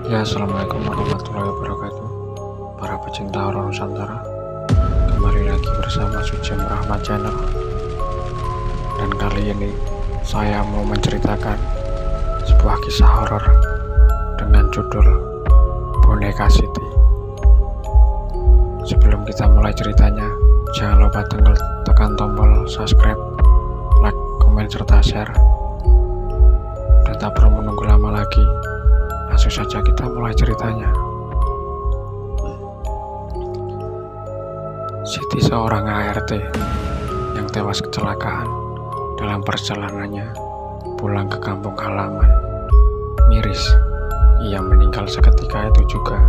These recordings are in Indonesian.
Ya, assalamualaikum warahmatullahi wabarakatuh. Para pecinta horor Nusantara, kembali lagi bersama Sujem Rahmat Channel. Dan kali ini saya mau menceritakan sebuah kisah horor dengan judul Boneka Siti. Sebelum kita mulai ceritanya, jangan lupa tekan tombol subscribe, like, komen, serta share. Dan tak perlu menunggu lama lagi, langsung saja kita mulai ceritanya. Siti seorang ART yang tewas kecelakaan dalam perjalanannya pulang ke kampung halaman. Miris, ia meninggal seketika itu juga.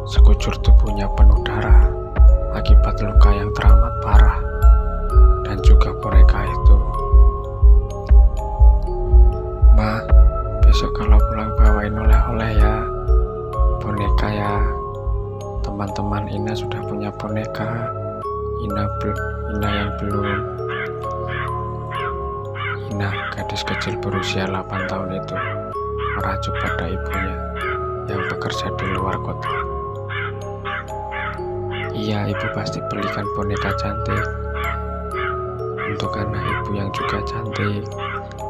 Sekujur tubuhnya penuh darah akibat luka yang teramat parah, dan juga boneka itu. Ma, besok kalau pulang bawain oleh-oleh ya, boneka ya. Teman-teman Ina sudah punya boneka, Ina yang belum. Ina, gadis kecil berusia 8 tahun itu, merajuk pada ibunya yang bekerja di luar kota. Iya, ibu pasti belikan boneka cantik untuk anak ibu yang juga cantik,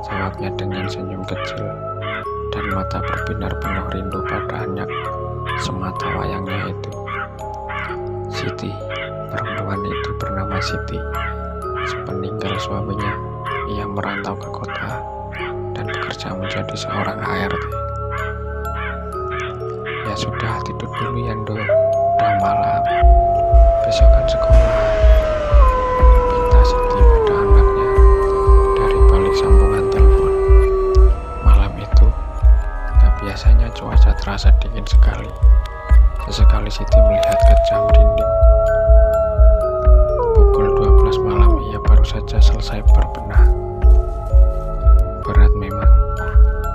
jawabnya dengan senyum kecil dan mata berbinar penuh rindu pada anak semata wayangnya itu. Siti, perempuan itu bernama Siti. Sepeninggal suaminya, ia merantau ke kota dan bekerja menjadi seorang ART. Ya sudah, tidur dulu ya Ndo, udah malam, besok kan sekolah, pinta Siti pada anaknya dari balik sambungan telepon. Malam itu, tak biasanya cuaca terasa dingin sekali. Sesekali Siti melihat ke jam dinding. Pukul 12 malam ia baru saja selesai berbenah. Berat memang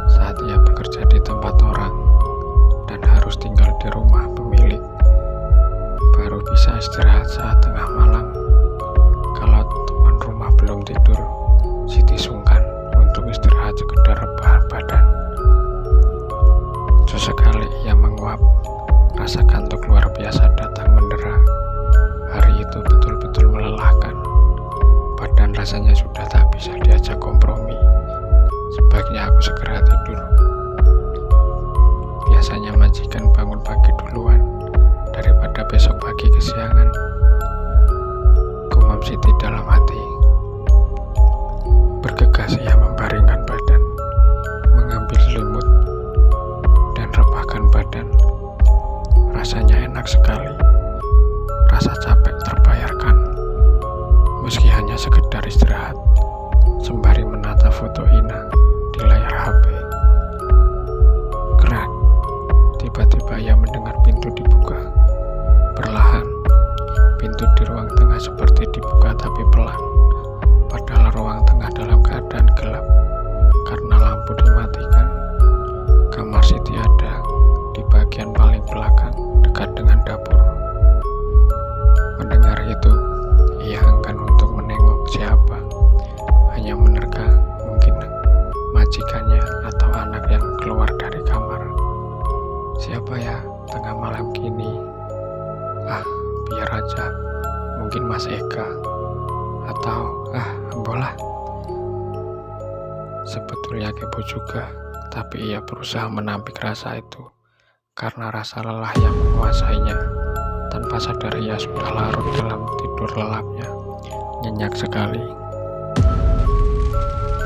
saat ia bekerja di tempat orang dan harus tinggal di rumah pemilik. Baru bisa istirahat saat tengah malam. Kalau teman rumah belum tidur, Siti sungkan untuk istirahat sekedar rebahan badan. Sesekali ia menguap. Rasa kantuk luar biasa datang mendera. Hari itu betul-betul melelahkan. Badan rasanya sudah tak bisa diajak kompromi. Sebaiknya aku segera tidur. Biasanya majikan bangun pagi duluan daripada besok pagi kesiangan, gumam Siti dalam hati. Bergegas ia membaringkan badan, mengambil selimut dan rebahkan badan. Rasanya enak sekali. Rasa capek terbayarkan. Meski hanya sekedar istirahat, sembari menata foto Ina di layar HP. Gerak. Tiba-tiba ia mendengar pintu dibuka. Perlahan, pintu di ruang tengah seperti dibuka tapi pelan. Padahal ruang tengah dalam keadaan gelap karena lampu dimatikan. Kamar Siti ada di bagian paling belakang, dekat dengan dapur. Mendengar itu, ia enggan untuk menengok siapa, hanya menerka mungkin majikannya atau anak yang keluar dari kamar. Siapa ya tengah malam gini? Biar aja, mungkin Mas Eka atau bola. Sebetulnya kepo juga, tapi ia berusaha menampik rasa itu karena rasa lelah yang menguasainya. Tanpa sadar ia sudah larut dalam tidur lelapnya, nyenyak sekali.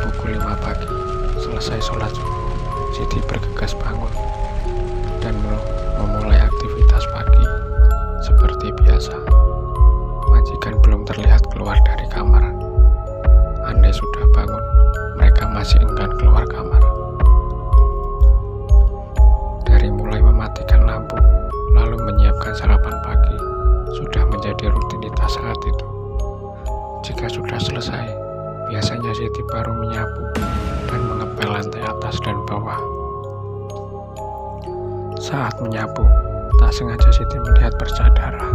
Pukul 5 pagi, selesai sholat subuh, Siti bergegas bangun dan memulai aktivitas pagi seperti biasa. Majikan belum terlihat keluar dari kamar. Andai sudah bangun, mereka masih enggan keluar kamar. Dari mulai mematikan lampu, lalu menyiapkan sarapan pagi, sudah menjadi rutinitas saat itu. Jika sudah selesai, biasanya Siti baru menyapu dan mengepel lantai atas dan bawah. Saat menyapu, tak sengaja Siti melihat bersaudara.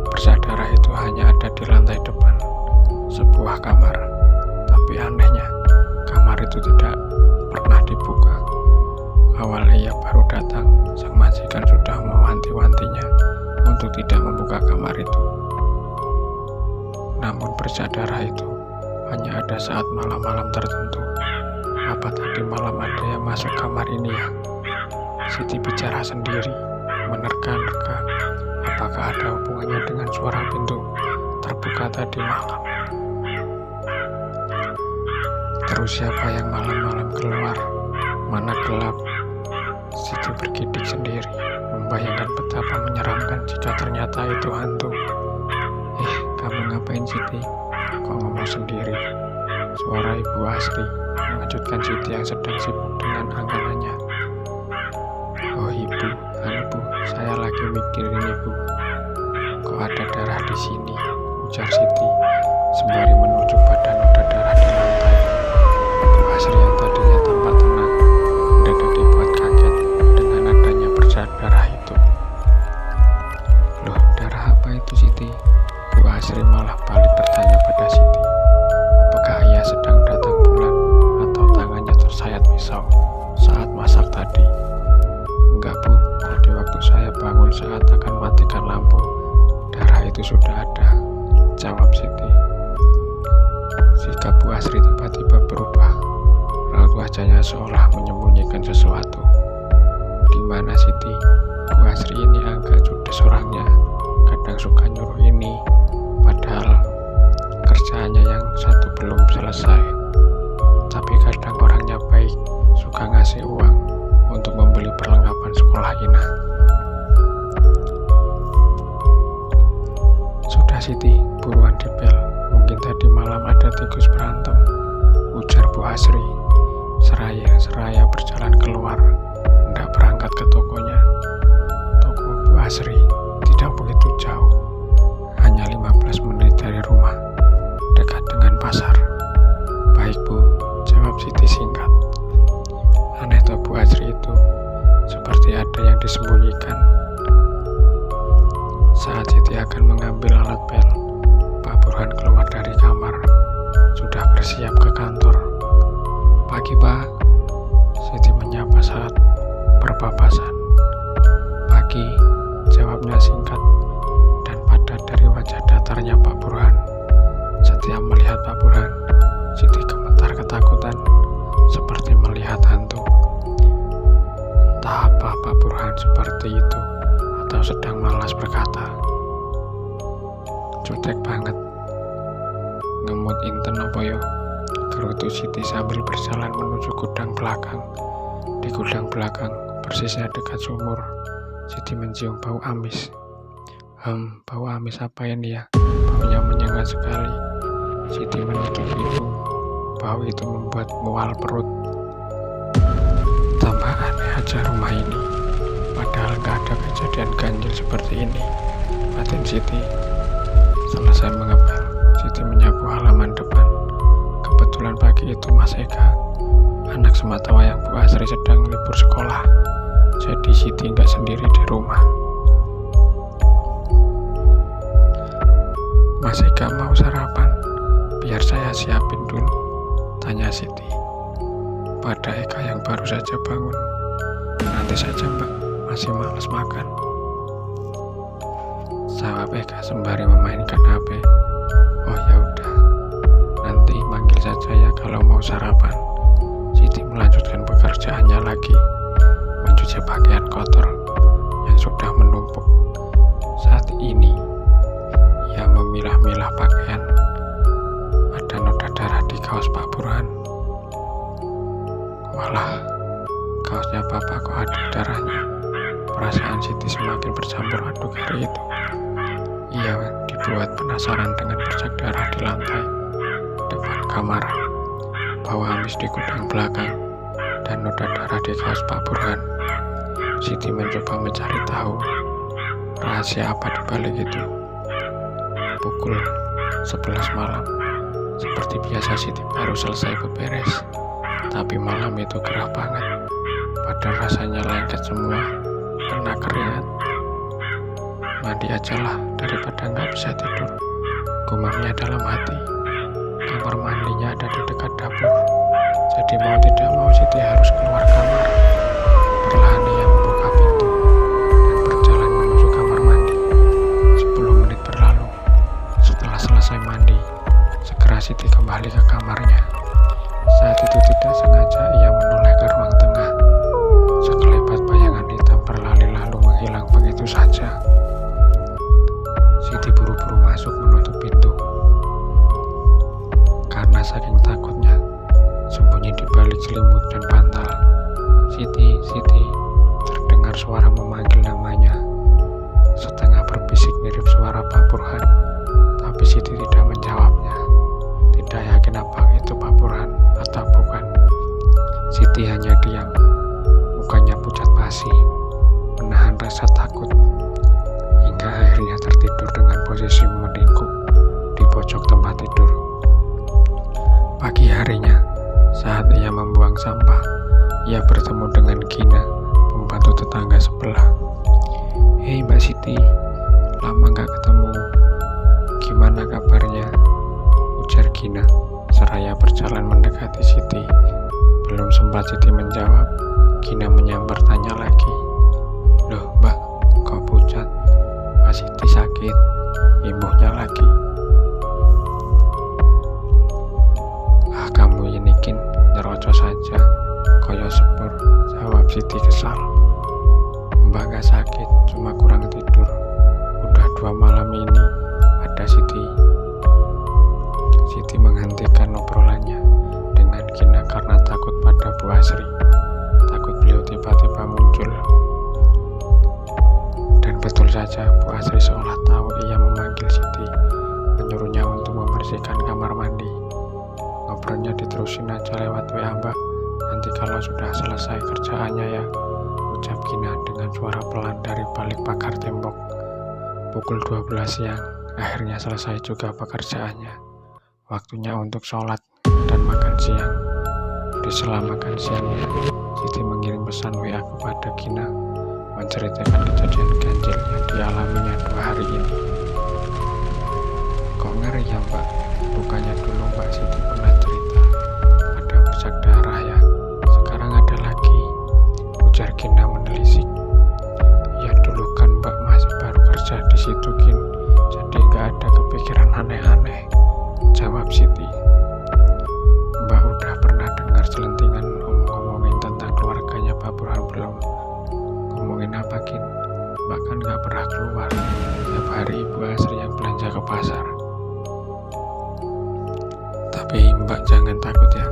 Bersaudara itu hanya ada di lantai depan sebuah kamar. Tapi anehnya, kamar itu tidak pernah dibuka. Awal ia baru datang, sang majikan sudah mewanti-wantinya untuk tidak membuka kamar itu. Namun bercak darah itu hanya ada saat malam-malam tertentu. Apa tadi malam ada yang masuk kamar ini ya? Siti bicara sendiri, menerka-nerka. Apakah ada hubungannya dengan suara pintu terbuka tadi malam? Terus siapa yang malam-malam keluar? Mana gelap? Siti bergidik sendiri, membayangkan betapa menyeramkan jika ternyata itu hantu. Kamu ngapain Siti? Kok ngomong sendiri? Suara Ibu Asri mengejutkan Siti yang sedang sibuk dengan anganannya. Oh ibu, Bu, saya lagi mikirin ibu. Kok ada darah di sini? Ujar Siti sembari menunjuk pada noda darah di lantai. Ibu Asri yang tadinya tampak tenang mendadak dibuat kaget dengan adanya bercak darah itu. Loh, darah apa itu Siti? Bu Asri malah balik bertanya pada Siti. Apakah ia sedang datang bulan atau tangannya tersayat pisau saat masak tadi? Enggak Bu, tadi waktu saya bangun saat akan matikan lampu, darah itu sudah ada, jawab Siti. Sikap Bu Asri tiba-tiba berubah, raut wajahnya seolah menyembunyikan sesuatu. Di mana Siti? Bu Asri ini agak judes orangnya, kadang suka nyuruh ini, padahal kerjaannya yang satu belum selesai. Tapi kadang orangnya baik, suka ngasih uang untuk membeli perlengkapan sekolah Ina. Sudah Siti, buruan dibel. Mungkin tadi malam ada tikus berantem, ujar Bu Asri. Seraya berjalan keluar, hendak berangkat ke tokonya. Toko Bu Asri tidak begitu jauh, hanya 15 menit dari rumah, dekat dengan pasar. Baik Bu, jawab Siti singkat. Aneh toh Bu Asri itu, seperti ada yang disembunyikan. Saat Siti akan mengambil alat pel, Pak Burhan keluar dari kamar, sudah bersiap ke kantor. Pagi Pak, Siti menyapa saat berpapasan. Pagi, jawabnya singkat dan padat dari wajah datarnya Pak Burhan. Setiap melihat Pak Burhan, Siti gemetar ketakutan, seperti melihat hantu. Entah apa Pak Burhan seperti itu, atau sedang malas berkata. Jutek banget, ngemut inten opo yo, gerutu Siti sambil berjalan menuju gudang belakang. Di gudang belakang, persisnya dekat sumur, Siti mencium bau amis. Bau amis apa ini ya? Baunya menyengat sekali. Siti menutup hidung, bau itu membuat mual perut. Tambah aneh aja rumah ini, padahal gak ada kejadian ganjil seperti ini, batin Siti. Selesai mengepel, Siti menyapu halaman depan. Kebetulan pagi itu Mas Eka, anak sematawayang Bu Asri, sedang libur sekolah, jadi Siti nggak sendiri di rumah. Mas Eka mau sarapan? Biar saya siapin dulu, tanya Siti pada Eka yang baru saja bangun. Nanti saja Mbak, masih malas makan, jawab Eka sembari memainkan HP. Oh ya udah, nanti manggil saja ya kalau mau sarapan. Siti melanjutkan pekerjaannya lagi, mencuci pakaian kotor yang sudah menumpuk. Saat ini ia memilah-milah pakaian. Ada noda darah di kaos Pak Burhan. Walah, kaosnya Papa kok ada darahnya. Perasaan Siti semakin bercampur aduk hari itu. Ia dibuat penasaran dengan bercak darah di lantai depan kamar, bau amis di gudang belakang, dan noda darah di kaos Pak Burhan. Siti mencoba mencari tahu rahasia apa di balik itu. Pukul 11 malam, seperti biasa Siti baru selesai beberes, tapi malam itu gerah banget. Padahal rasanya lengket semua, kena keringat. Mandi ajalah daripada nggak bisa tidur, gumamnya dalam hati. Kamar mandinya ada di dekat dapur, jadi mau tidak mau Siti harus keluar kamar. Perlahan ia membuka pintu dan berjalan menuju kamar mandi. 10 menit berlalu. Setelah selesai mandi, segera Siti kembali ke kamarnya. Saat itu tidak sengaja ia menoleh ke ruang tengah. Sekelebat bayangan hitam berlari lalu menghilang begitu saja. Siti buru-buru masuk menutup pintu. Karena saking takutnya, sembunyi di balik selimut dan bantal. Siti, Siti, terdengar suara memanggil namanya. Setengah berbisik mirip suara Pak Burhan, tapi Siti tidak menjawabnya. Tidak yakin apa itu Pak Burhan atau bukan. Siti hanya diam, mukanya pucat pasi, menahan rasa takut, hingga akhirnya tertidur dengan posisi melingkup di pojok tempat tidur. Pagi harinya, saat ia membuang sampah, ia bertemu dengan Gina, pembantu tetangga sebelah. "Hei Mbak Siti, lama gak ketemu. Gimana kabarnya?" ujar Gina, seraya berjalan mendekati Siti. Belum sempat Siti menjawab, Gina menyambar tanya lagi. "Loh Mbak, kok pucat? Mbak Siti sakit?" imbuhnya lagi. "Ah kamu ini kin nyerocos saja, koyo sepur," jawab Siti kesal. "Mbak gak sakit, cuma kurang tidur. Udah 2 malam ini," ada Siti. Siti menghentikan obrolannya dengan Gina karena takut pada Bu Asri. Takut beliau tiba-tiba muncul. Dan betul saja, Bu Asri seolah tahu ia memanggil Siti, menyuruhnya untuk membersihkan kamar mandi. "Ngobrolnya diterusin aja lewat WA Mbak, nanti kalau sudah selesai kerjaannya ya," ucap Gina dengan suara pelan dari balik pagar tembok. Pukul 12 siang, akhirnya selesai juga pekerjaannya. Waktunya untuk sholat dan makan siang. Di sela makan siangnya, Siti mengirim pesan WA kepada Gina, menceritakan kejadian ganjil yang dialaminya 2 hari ini. "Kok ngeri ya Mbak? Bukannya dulu Mbak Siti pernah cerita ada bercak darah ya, sekarang ada lagi," ujar Gina menelisik. "Ya dulu kan Mbak masih baru kerja di situ Gin, jadi gak ada kepikiran aneh-aneh," jawab Siti. "Mbak udah pernah dengar selentingan ngomongin tentang keluarganya Pak Burhan belum?" "Ngomongin apa Gin? Mbak kan gak pernah keluar, tiap hari Ibu Asri yang belanja ke pasar." "Tapi Mbak jangan takut ya,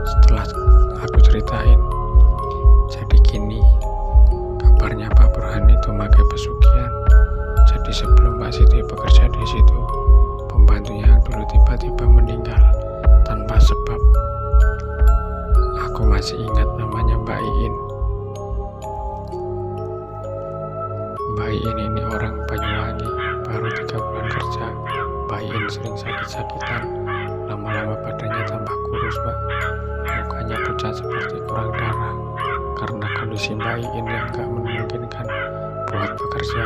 setelah aku ceritain. Jadi gini, kabarnya Pak Burhan itu pakai pesugihan. Jadi sebelum Mbak Siti bekerja di situ, pembantunya yang dulu tiba-tiba meninggal tanpa sebab. Aku masih ingat namanya Mbak Iin. Mbak Iin ini orang Banyuwangi, baru 3 bulan kerja. Mbak Iin sering sakit-sakitan, lama-lama badannya tambah kurus Mbak. Mukanya pucat seperti kurang darah. Karena kondisi Mbak Iin yang gak memungkinkan buat bekerja,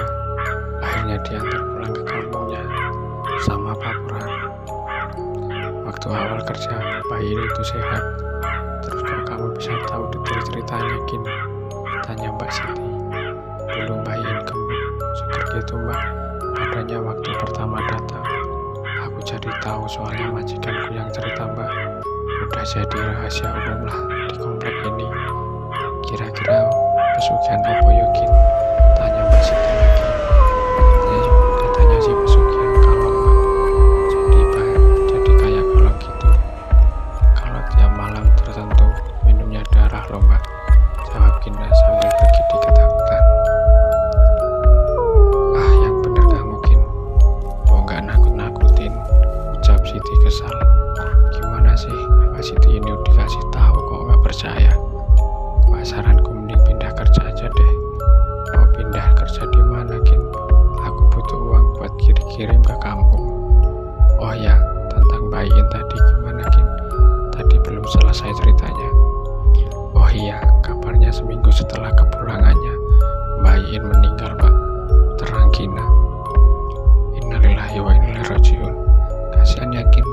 akhirnya diantar pulang ke kampungnya sama Pak Burhan. Waktu awal kerja, Mbak Iin itu sehat. Terus kok kamu bisa tahu detail ceritanya Gin? Tanya Mbak Siti. "Dulu Mbak Iin gemuk, seger gitu Mbak, badannya waktu pertama datang. Aku jadi tahu soalnya majikanku yang cerita Mbak. Udah jadi rahasia umum lah di komplek ini. Kira-kira pesugihan apa ya Gin?" tanya Mbak Siti lagi. Katanya sih pesugihan kalong Mbak. Jadi kayak kalong gitu. Kalau tiap malam tertentu minumnya darah loh Mbak, jawab Gina sambil bergidik ketakutan. "Ah yang bener kamu Gin, mau gak nakut-nakutin," ucap Siti kesal. "Gimana sih, Mbak Siti ini dikasih tahu kok gak percaya. Mbak saranku mending pindah kerja aja deh." "Mau pindah kerja di mana Gin? Aku butuh uang buat kirim ke kampung." "Oh ya, tentang Mbak Iin tadi gimana Gin? Tadi belum selesai ceritanya." "Oh iya, kabarnya seminggu setelah kepulangannya Mbak Iin meninggal Mbak," terang Gina. "Innalillahi wa inna ilaihi rajiun. Kasihan ya Gin.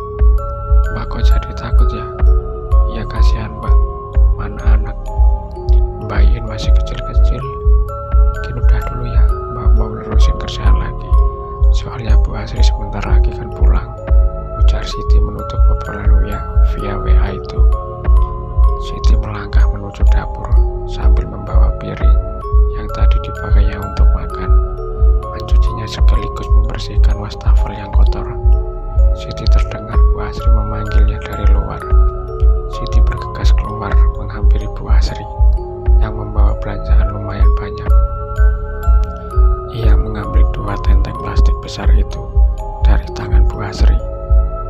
Mbak kok jadi takut ya?" "Ya kasihan Mbak, mana anak. Mbak Iin masih kecil sebentar lagi kan pulang, ujar Siti menutup obrolan via WA itu. Siti melangkah menuju dapur sambil membawa piring yang tadi dipakainya untuk makan, mencucinya sekaligus membersihkan wastafel yang kotor. Siti terdengar Bu Asri memanggilnya dari luar. Siti bergegas keluar menghampiri Bu Asri yang membawa belanjaan lumayan banyak. Ia mengambil 2 tenteng plastik besar itu dari tangan Bu Asri,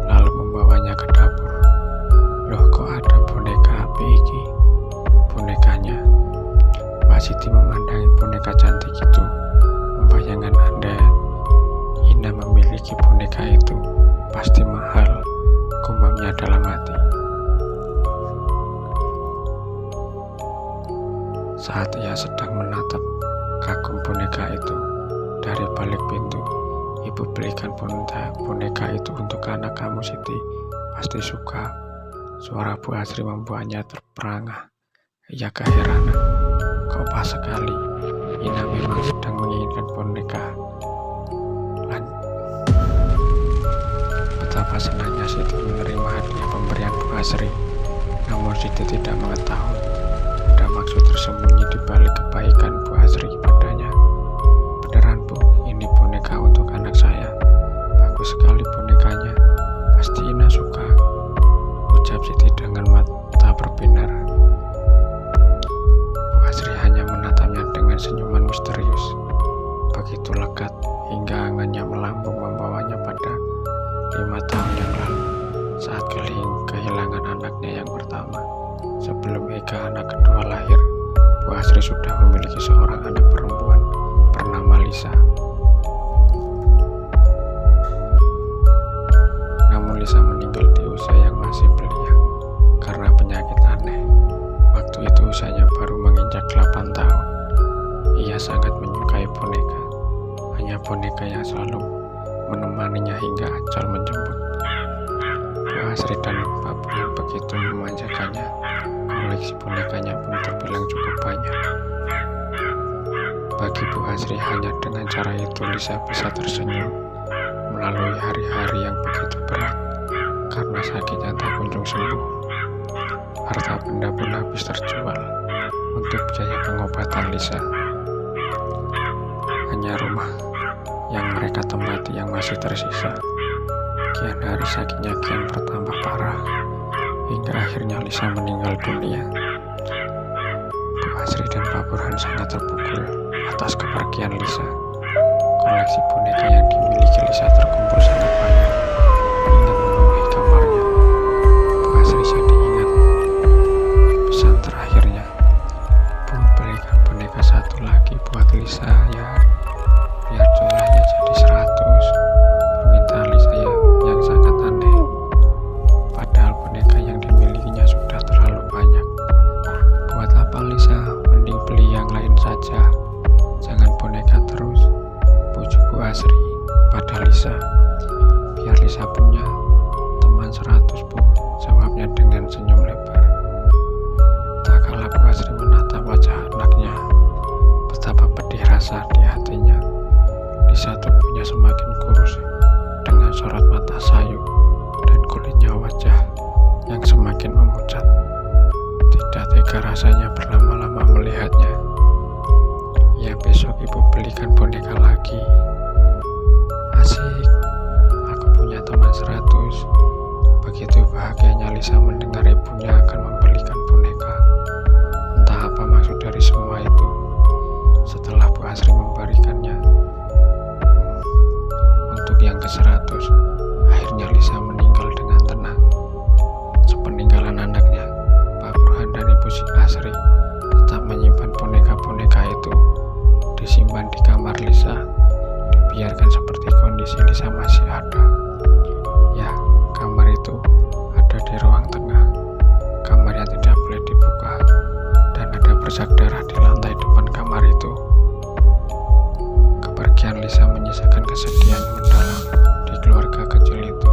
lalu membawanya ke dapur. Loh, kok ada boneka api iki? Bonekanya. Mbak Siti memandangi boneka cantik itu. Membayangkan andai Ina memiliki boneka itu, pasti mahal, gumamnya dalam hati. Saat ia sedang menatap kagum boneka itu, dari balik pintu, ibu belikan boneka itu untuk anak kamu Siti, pasti suka. Suara Bu Asri membuatnya terperangah. Ia keheranan, kok pas sekali, Ina memang sedang menginginkan boneka. Betapa senangnya Siti menerima hadiah pemberian Bu Asri, namun Siti tidak mengetahui ada maksud tersembunyi di balik kebaikan Bu Asri padanya. Beneran Bu, ini boneka untuk anak saya. Bagus sekali bonekanya, pasti Ina suka, ucap Siti dengan mata berbinar. Bu Asri hanya menatapnya dengan senyuman misterius. Begitu lekat hingga angannya melambung membawanya pada 5 tahun yang lalu, saat kehilangan anaknya yang pertama. Sebelum Eka anak kedua lahir, Bu Asri sudah memiliki seorang anak perempuan bernama Lisa. Namun Lisa meninggal di usia yang masih belia karena penyakit aneh. Waktu itu usianya baru menginjak 8 tahun. Ia sangat menyukai boneka, hanya boneka yang selalu menemaninya hingga ajal menjemput. Bu Asri dan Pak Burhan begitu memanjakannya. Koleksi bonekanya pun terbilang cukup banyak. Bagi Bu Asri, hanya dengan cara itu Lisa bisa tersenyum melalui hari-hari yang begitu berat karena sakitnya tak kunjung sembuh. Harta benda pun habis terjual untuk biaya pengobatan Lisa. Hanya rumah yang mereka tempati yang masih tersisa. Kian hari sakitnya kian bertambah parah, hingga akhirnya Lisa meninggal dunia. Bu Asri dan Pak Burhan sangat terpukul atas kepergian Lisa. Koleksi boneka yang dimiliki Lisa terkumpul sangat banyak hingga memenuhi kamarnya. Bu Asri jadi ingat pesan terakhirnya, Bu, belikan boneka satu lagi buat Lisa ya, biar jumlahnya jadi 100. Permintaan Lisa yang sangat aneh, padahal boneka yang dimilikinya sudah terlalu banyak. Buat apa Lisa, mending beli yang lain saja, jangan boneka terus, bujuk Bu Asri pada Lisa. Biar Lisa punya teman 100 Bu, jawabnya dengan senyum lebar. Tak kala Bu Asri menatap wajah anaknya, betapa pedih rasa di hatinya. Lisa tubuhnya semakin kurus dengan sorot mata sayu dan kulitnya wajah yang semakin memucat. Tidak tega rasanya berlama-lama melihatnya. Ya, besok ibu belikan boneka lagi. Asik, aku punya teman 100. Begitu bahagianya Lisa mendengar ibunya akan membelikan boneka. Entah apa maksud dari semua itu. Setelah Bu Asri memberikannya untuk yang ke-100, akhirnya Lisa meninggal dengan tenang. Sepeninggalan anaknya, Pak Burhan dan Ibu Asri tetap menyimpan boneka-boneka itu, disimpan di kamar Lisa, dibiarkan seperti kondisi Lisa masih ada. Ya, kamar itu ada di ruang tengah, kamar yang tidak boleh dibuka, dan ada bercak darah di lantai depan kamar itu. Kepergian Lisa menyisakan kesedihan mendalam di keluarga kecil itu.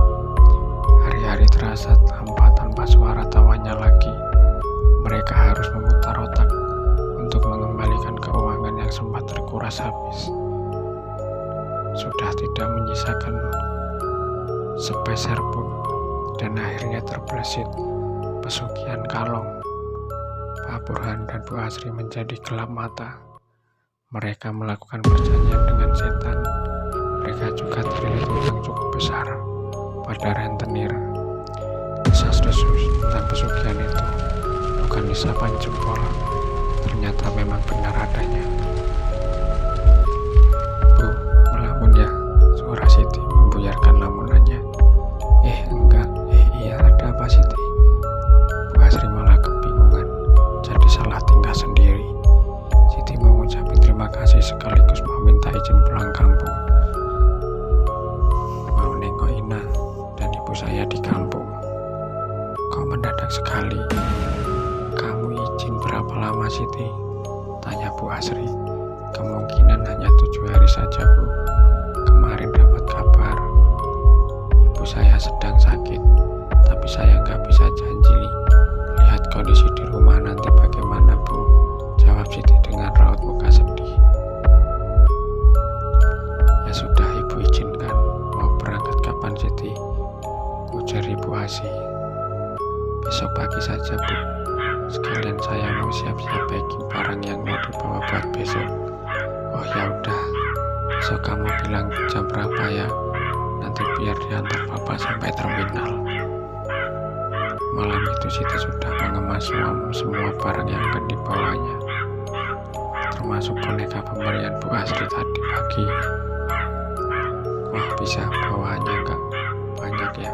Hari-hari terasa hampa tanpa suara tawanya lagi. Mereka harus memutar otak untuk mengembalikan keuangan yang sempat terkuras habis. Sudah tidak menyisakan sepeser pun, dan akhirnya terbesit pesugihan kalong. Pak Burhan dan Bu Asri menjadi gelap mata. Mereka melakukan perjanjian dengan setan. Mereka juga terlilit utang cukup besar pada rentenir. Desas-desus tentang pesugihan itu bukan isapan jempol, ternyata memang benar adanya. Bu, melamun ya, suara Siti membuyarkan lamunannya. Enggak, iya, ada apa Siti? Bu Asri malah kebingungan, jadi salah tingkah sendiri. Siti mau ngucapin terima kasih sekaligus mau minta izin pulang kampung. Mau nengok Ina dan ibu saya di kampung. Kok mendadak sekali? Kamu izin berapa lama Siti? Tanya Bu Asri. Kemungkinan hanya 7 hari saja Bu. Kemarin dapat kabar ibu saya sedang sakit, tapi saya nggak bisa janji. Lihat kondisi di rumah nanti bagaimana Bu, jawab Siti dengan raut muka sedih. Ya sudah, ibu izinkan. Mau berangkat kapan Siti? Ujar Ibu Asih. Besok pagi saja Bu, sekalian saya mau siap-siap packing barang yang mau dibawa buat besok. Oh ya udah, besok kamu bilang jam berapa ya, nanti biar diantar Bapak sampai terminal. Malam itu Siti sudah mengemas semua barang yang akan dibawanya, termasuk boneka pemberian Bu Asri tadi pagi. Wah, bisa bawaannya nggak banyak ya?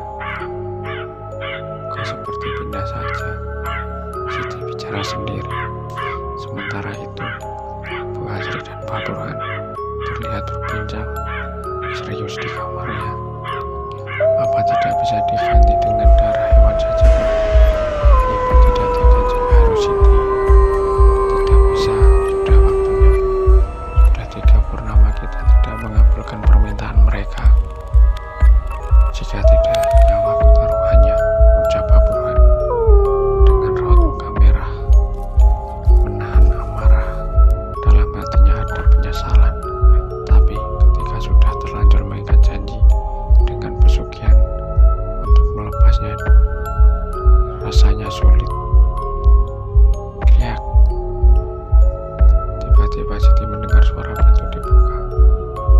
Kok seperti pindah saja? Siti bicara sendiri. Sementara itu, Bu Asri dan Pak Burhan terlihat berbincang serius di kamarnya. Apa tidak bisa diganti dengan darah hewan saja Bu? Ibu tidak tega juga Siti. Tidak bisa, sudah waktunya Bu. Sudah 3 purnama kita tidak mengabulkan permintaan mereka. Jika tidak, nyawaku taruhannya, ucap Pak Burhan dengan raut muka merah. Menahan amarah, dalam hatinya ada penyesalan. Tapi ketika sudah terlanjur mengikat janji dengan pesugihan, untuk melepasnya rasanya sulit. Kriak. Tiba-tiba Siti mendengar suara pintu dibuka.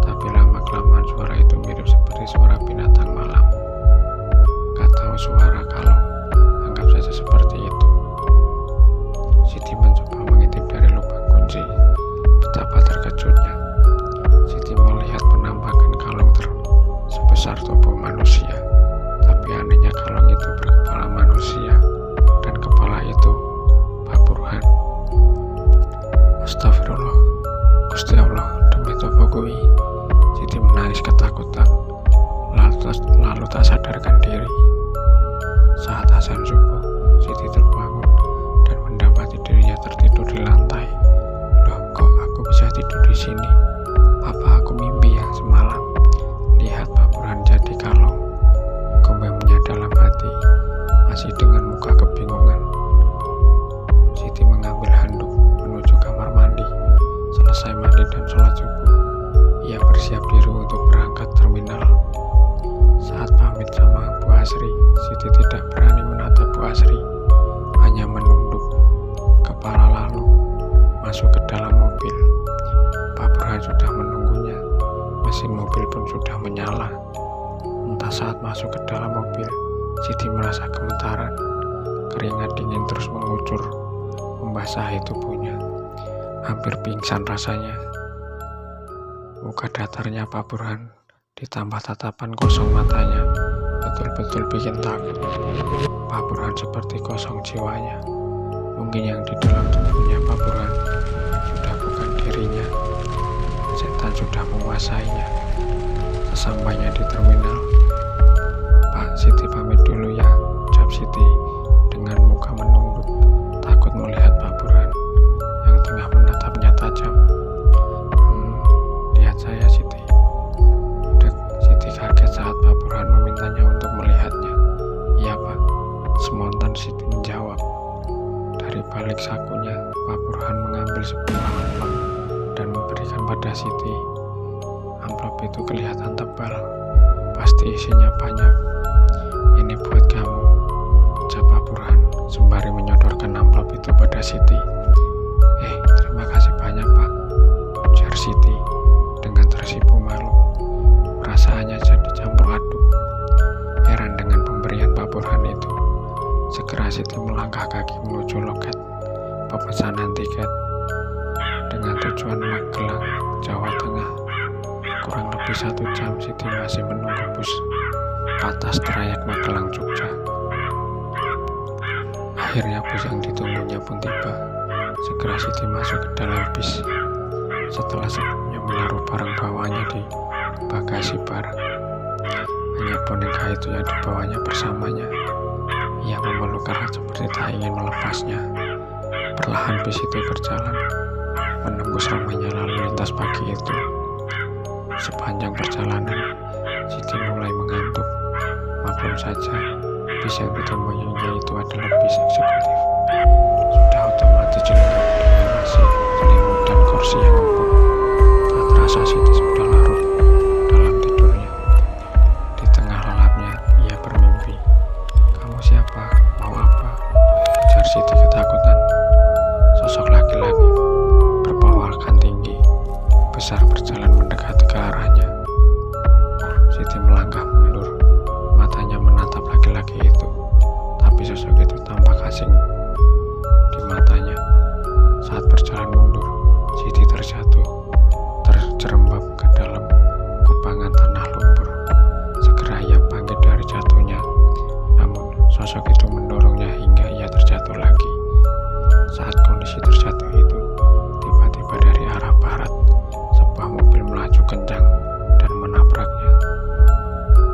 Tapi lama-kelamaan suara itu mirip seperti suara binatang malam. Gak tahu suara kalau, anggap saja seperti itu. Siti mencoba mengintip dari lubang kunci. Betapa terkejutnya. Siti melihat penampakan kalung sebesar tubuh manusia. Tapi anehnya kalung itu berkepala manusia, dan kepala itu Pak Burhan. Astagfirullah, Gusti Allah, demi topo kui. Siti menangis ketakutan, lalu tak sadarkan diri. Saat azan subuh, Siti terbangun dan mendapati dirinya tertidur di lantai. Loh, kok aku bisa tidur di sini? Apa aku mimpi ya semalam? Lihat Pak Burhan jadi kalong. Gumamnya dalam hati, masih dengan muka kebingungan. Siti mengambil handuk menuju kamar mandi. Selesai mandi dan sholat subuh, ia bersiap diri untuk berangkat terminal. Saat pamit sama Bu Asri, Siti tidak berani menatap Bu Asri, hanya menunduk kepala lalu masuk ke dalam mobil. Pak Burhan sudah menunggunya, mesin mobil pun sudah menyala. Entah saat masuk ke dalam mobil, Siti merasa gemetaran. Keringat dingin terus mengucur, membasahi tubuhnya. Hampir pingsan rasanya. Muka datarnya Pak Burhan ditambah tatapan kosong matanya betul-betul bikin takut. Pak Burhan seperti kosong jiwanya. Mungkin yang di dalam tubuhnya Pak Burhan sudah bukan dirinya. Setan sudah menguasainya. Sesampainya di terminal, Pak, Siti pamit dulu ya, ucap Siti dengan muka menunduk, takut melihat Pak Burhan yang tengah menatapnya tajam. Lihat saya Siti. Siti kaget saat Pak Burhan memintanya untuk melihatnya. Iya Pak, spontan Siti menjawab. Dari balik sakunya, Pak Burhan mengambil sebuah amplop dan memberikan pada Siti. Amplop itu kelihatan tebal. pasti isinya banyak. Ini buat kamu, ucap Burhan sembari menyodorkan amplop itu pada Siti. Terima kasih banyak Pak, ujar Siti dengan tersipu malu. Perasaannya jadi campur aduk. Heran dengan pemberian Pak Burhan itu, segera Siti melangkah kaki menuju loket pemesanan tiket dengan tujuan Magelang, Jawa Tengah. Kurang lebih 1 jam Siti masih menunggu bus atas trayek Magelang Jogja. Akhirnya bus yang ditunggunya pun tiba. Segera Siti masuk ke dalam bis. Setelah sebelumnya menaruh barang bawaannya di bagasi bar, hanya boneka itu yang dibawanya bersamanya. Ia memeluk erat seperti tak ingin melepasnya. Perlahan bis itu berjalan, menembus ramainya lalu lintas pagi itu. Sepanjang perjalanan, Siti mulai mengantuk. Maklum saja, bis yang ditumpanginya itu adalah bis eksekutif. Sudah otomatis dilengkapi dengan AC, selimut, dan kursi yang empuk. Tak terasa Siti sudah larut dalam tidurnya. Di tengah lelapnya, ia bermimpi. "Kamu siapa? Mau apa?" ujar Siti ketakutan. Sosok laki-laki berperawakan tinggi, besar berjalan mendekati ke arahnya. Siti melangkah mundur, matanya menatap laki-laki itu, tapi sosok itu tampak asing di matanya. Saat berjalan mundur, Siti terjatuh, terjerembab ke dalam kubangan tanah lumpur. Segera ia bangkit dari jatuhnya, namun sosok itu mendorongnya hingga ia terjatuh lagi. Saat kondisi terjatuh itu, tiba-tiba dari arah barat, sebuah mobil melaju kencang dan menabraknya.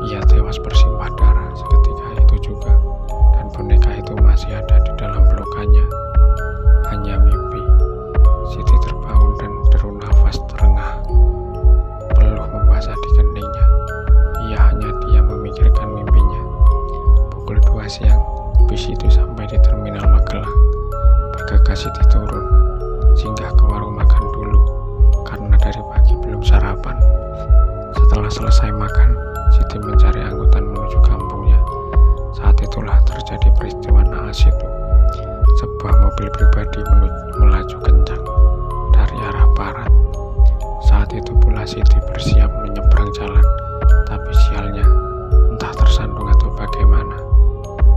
Ia tewas bersimbah darah seketika itu juga, dan boneka itu masih ada di dalam pelukannya. Hanya mimpi. Siti terbangun dan deru nafas terengah, peluh membasah di keningnya. Ia hanya diam memikirkan mimpinya. Pukul 2 siang, bis itu sampai di terminal Magelang. Bergegas Siti turun, singgah ke warung makan dulu, karena dari pagi belum sarapan. Setelah selesai makan, Siti mencari angkutan menuju kampungnya. Saat itulah terjadi peristiwa naas itu. Sebuah mobil pribadi melaju kencang dari arah barat. Saat itu pula Siti bersiap menyeberang jalan, tapi sialnya, entah tersandung atau bagaimana,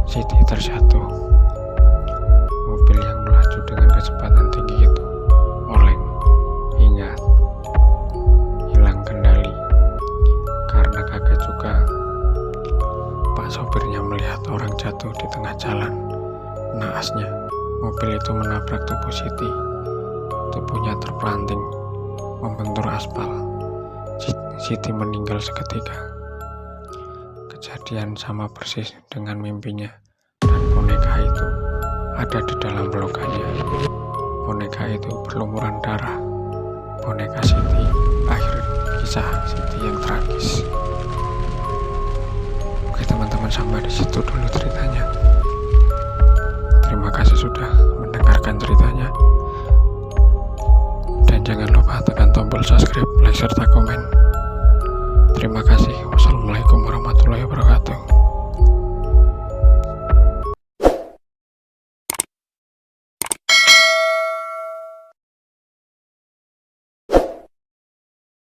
Siti terjatuh. Mobil yang melaju dengan kecepatan tinggi itu oleng hingga hilang kendali. Karena kaget juga, Pak sopirnya melihat orang jatuh di tengah jalan. Naasnya, mobil itu menabrak tubuh Siti. Tubuhnya terpelanting, membentur aspal. Siti meninggal seketika. Kejadian sama persis dengan mimpinya, dan boneka itu ada di dalam pelukannya. Boneka itu berlumuran darah. Boneka Siti, akhir kisah Siti yang tragis. Oke teman-teman, sampai di situ dulu ceritanya. Terima kasih sudah mendengarkan ceritanya. Dan jangan lupa tekan tombol subscribe, like, serta komen. Terima kasih. Wassalamualaikum warahmatullahi wabarakatuh.